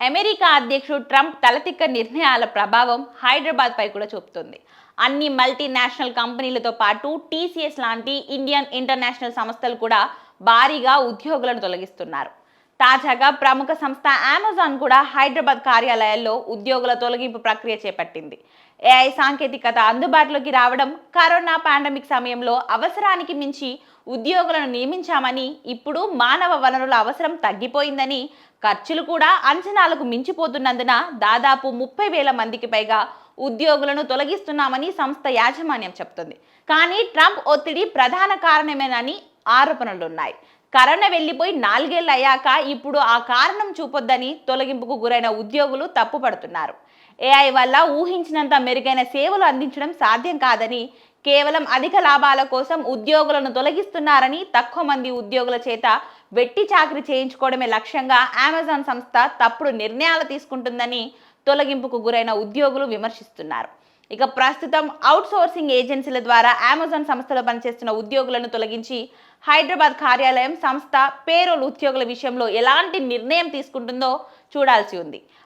America అధ్యక్షుడు Trump తలతిక్క నిర్ణయాల ప్రభావం హైదరాబాద్ పై కూడా చూపుతుంది. అన్ని మల్టీనేషనల్ కంపెనీలతో పాటు టీసీఎస్ లాంటి ఇండియన్ ఇంటర్నేషనల్ సంస్థలు కూడా భారీగా ఉద్యోగులను తొలగిస్తున్నారు. తాజాగా ప్రముఖ సంస్థ అమెజాన్ కూడా హైదరాబాద్ కార్యాలయాల్లో ఉద్యోగుల తొలగింపు ప్రక్రియ చేపట్టింది. ఏఐ సాంకేతికత అందుబాటులోకి రావడం, కరోనా పాండమిక్ సమయంలో అవసరానికి మించి ఉద్యోగులను నియమించామని, ఇప్పుడు మానవ వనరుల అవసరం తగ్గిపోయిందని, ఖర్చులు కూడా అంచనాలకు మించిపోతున్నందున దాదాపు 30,000 మందికి పైగా ఉద్యోగులను తొలగిస్తున్నామని సంస్థ యాజమాన్యం చెప్తుంది. కానీ ట్రంప్ ఒత్తిడి ప్రధాన కారణమేనని ఆరోపణలున్నాయి. కరోనా వెళ్లిపోయి 4 ఏళ్లు అయ్యాక ఇప్పుడు ఆ కారణం చూపొద్దని తొలగింపుకు గురైన ఉద్యోగులు తప్పుపడుతున్నారు. ఏఐ వల్ల ఊహించినంత మెరుగైన సేవలు అందించడం సాధ్యం కాదని, కేవలం అధిక లాభాల కోసం ఉద్యోగులను తొలగిస్తున్నారని, తక్కువ మంది ఉద్యోగుల చేత వెట్టి చాకిరీ చేయించుకోవడమే లక్ష్యంగా అమెజాన్ సంస్థ తప్పుడు నిర్ణయాలు తీసుకుంటుందని తొలగింపుకు గురైన ఉద్యోగులు విమర్శిస్తున్నారు. ఇక ప్రస్తుతం అవుట్సోర్సింగ్ ఏజెన్సీల ద్వారా అమెజాన్ సంస్థలో పనిచేస్తున్న ఉద్యోగులను తొలగించి హైదరాబాద్ కార్యాలయం సంస్థ పేరోల్ ఉద్యోగుల విషయంలో ఎలాంటి నిర్ణయం తీసుకుంటుందో చూడాల్సి ఉంది.